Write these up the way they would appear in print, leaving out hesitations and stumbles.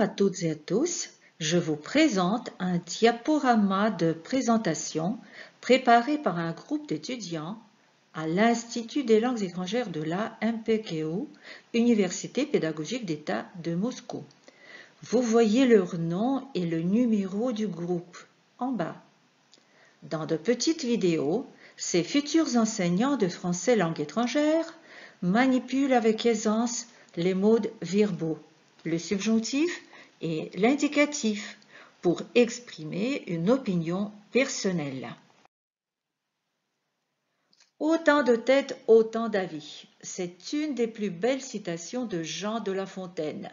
Bonjour à toutes et à tous. Je vous présente un diaporama de présentation préparé par un groupe d'étudiants à l'Institut des langues étrangères de la MPKU, Université pédagogique d'État de Moscou. Vous voyez leur nom et le numéro du groupe en bas. Dans de petites vidéos, ces futurs enseignants de français langue étrangère manipulent avec aisance les modes verbaux, le subjonctif et l'indicatif pour exprimer une opinion personnelle. Autant de têtes, autant d'avis. C'est une des plus belles citations de Jean de La Fontaine.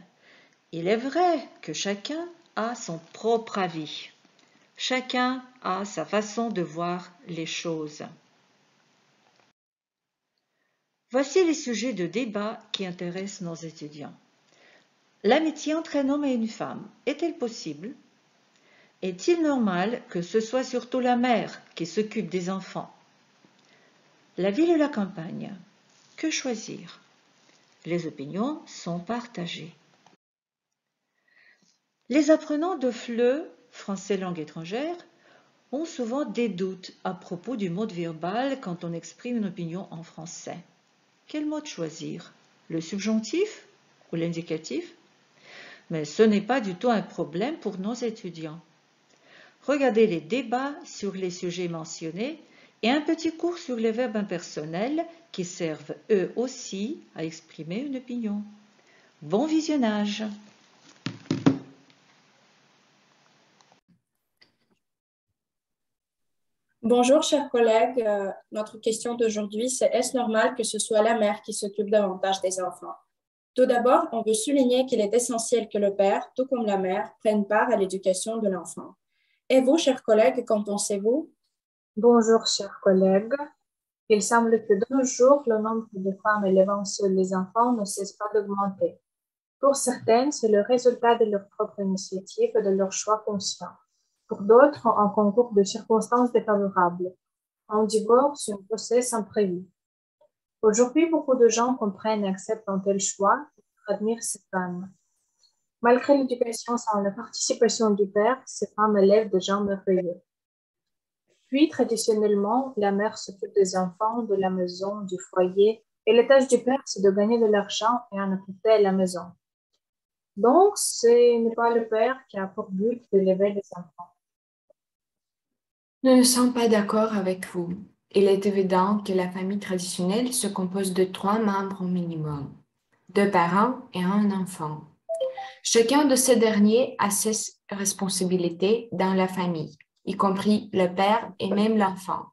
Il est vrai que chacun a son propre avis. Chacun a sa façon de voir les choses. Voici les sujets de débat qui intéressent nos étudiants. L'amitié entre un homme et une femme, est-elle possible? Est-il normal que ce soit surtout la mère qui s'occupe des enfants? La ville ou la campagne? Que choisir? Les opinions sont partagées. Les apprenants de FLE, français langue étrangère, ont souvent des doutes à propos du mode verbal quand on exprime une opinion en français. Quel mode choisir? Le subjonctif ou l'indicatif? Mais ce n'est pas du tout un problème pour nos étudiants. Regardez les débats sur les sujets mentionnés et un petit cours sur les verbes impersonnels qui servent eux aussi à exprimer une opinion. Bon visionnage! Bonjour chers collègues, notre question d'aujourd'hui c'est est-ce normal que ce soit la mère qui s'occupe davantage des enfants? Tout d'abord, on veut souligner qu'il est essentiel que le père, tout comme la mère, prenne part à l'éducation de l'enfant. Et vous, chers collègues, qu'en pensez-vous? Bonjour chers collègues, il semble que de nos jours, le nombre de femmes élevant seules les enfants ne cesse pas d'augmenter. Pour certaines, c'est le résultat de leur propre initiative et de leur choix conscient. Pour d'autres, un concours de circonstances défavorables, un divorce, une grossesse imprévue. Aujourd'hui, beaucoup de gens comprennent et acceptent un tel choix et admirent ces femmes. Malgré l'éducation sans la participation du père, ces femmes élèvent des gens merveilleux. Puis, traditionnellement, la mère s'occupe des enfants, de la maison, du foyer, et la tâche du père, c'est de gagner de l'argent et en occuper à la maison. Donc, ce n'est pas le père qui a pour but d'élever les enfants. Nous ne sommes pas d'accord avec vous. Il est évident que la famille traditionnelle se compose de 3 membres au minimum, 2 parents et un enfant. Chacun de ces derniers a ses responsabilités dans la famille, y compris le père et même l'enfant.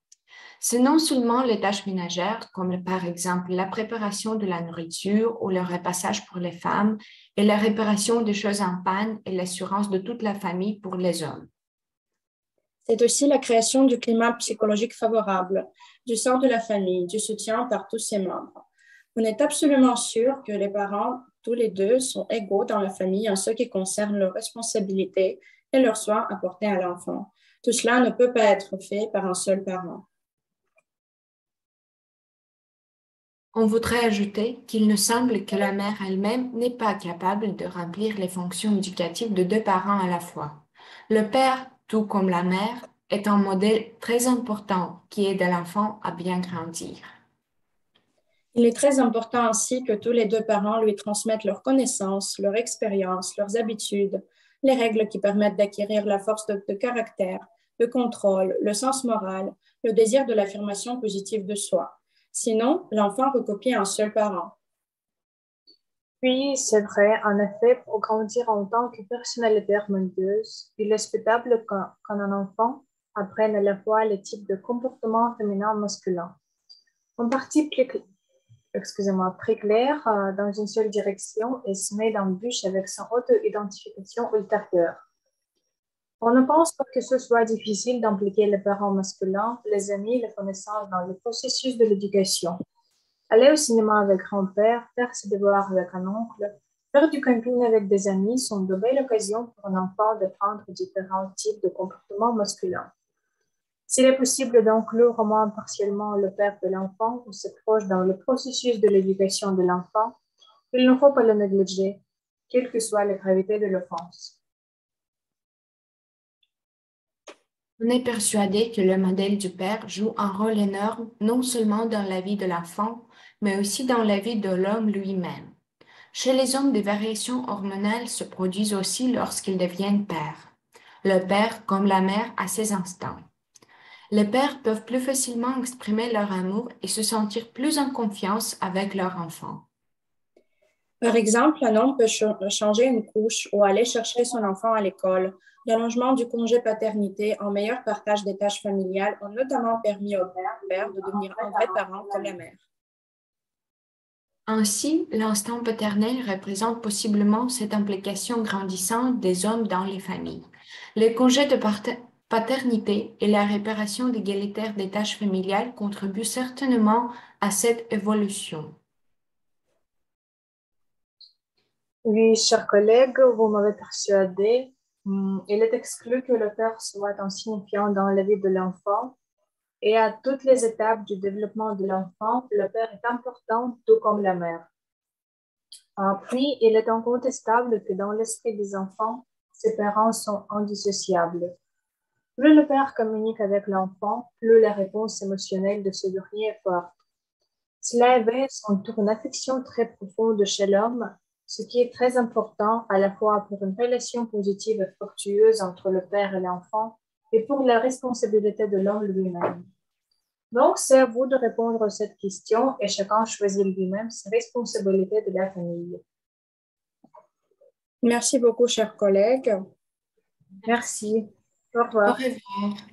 C'est non seulement les tâches ménagères, comme par exemple la préparation de la nourriture ou le repassage pour les femmes, et la réparation des choses en panne et l'assurance de toute la famille pour les hommes. C'est aussi la création du climat psychologique favorable, du sein de la famille, du soutien par tous ses membres. On est absolument sûr que les parents, tous les deux, sont égaux dans la famille en ce qui concerne leurs responsabilités et leurs soins apportés à l'enfant. Tout cela ne peut pas être fait par un seul parent. On voudrait ajouter qu'il nous semble que la mère elle-même n'est pas capable de remplir les fonctions éducatives de 2 parents à la fois. Le père, tout comme la mère, est un modèle très important qui aide l'enfant à bien grandir. Il est très important aussi que tous les 2 parents lui transmettent leurs connaissances, leur expérience, leurs habitudes, les règles qui permettent d'acquérir la force de caractère, le contrôle, le sens moral, le désir de l'affirmation positive de soi. Sinon, l'enfant recopie un seul parent. Puis, c'est vrai, en effet, pour grandir en tant que personnalité harmonieuse, il est souhaitable qu'un enfant apprenne à la fois les types de comportements féminins et masculins. En partie très clair dans une seule direction et semé d'embûches avec son auto-identification ultérieure. On ne pense pas que ce soit difficile d'impliquer les parents masculins, les amis, les connaissances dans le processus de l'éducation. Aller au cinéma avec grand-père, faire ses devoirs avec un oncle, faire du camping avec des amis sont de belles occasions pour un enfant d'apprendre différents types de comportements masculins. S'il est possible d'inclure au moins partiellement le père de l'enfant ou ses proches dans le processus de l'éducation de l'enfant, il ne faut pas le négliger, quelle que soit la gravité de l'offense. On est persuadé que le modèle du père joue un rôle énorme non seulement dans la vie de l'enfant, mais aussi dans la vie de l'homme lui-même. Chez les hommes, des variations hormonales se produisent aussi lorsqu'ils deviennent pères. Le père, comme la mère, a ses instants. Les pères peuvent plus facilement exprimer leur amour et se sentir plus en confiance avec leur enfant. Par exemple, un homme peut changer une couche ou aller chercher son enfant à l'école. L'allongement du congé paternité, un meilleur partage des tâches familiales ont notamment permis au père de devenir un vrai parent comme la mère. Ainsi, l'instinct paternel représente possiblement cette implication grandissante des hommes dans les familles. Les congés de paternité et la réparation égalitaire des tâches familiales contribuent certainement à cette évolution. Oui, chers collègues, vous m'avez persuadé. Il est exclu que le père soit insignifiant dans la vie de l'enfant et à toutes les étapes du développement de l'enfant, le père est important, tout comme la mère. Puis, il est incontestable que dans l'esprit des enfants, ses parents sont indissociables. Plus le père communique avec l'enfant, plus la réponse émotionnelle de ce dernier est forte. Cela éveille son tour une affection très profonde chez l'homme, ce qui est très important à la fois pour une relation positive et fructueuse entre le père et l'enfant et pour la responsabilité de l'homme lui-même. Donc, c'est à vous de répondre à cette question et chacun choisit lui-même ses responsabilités de la famille. Merci beaucoup, chers collègues. Merci. Au Au revoir. revoir.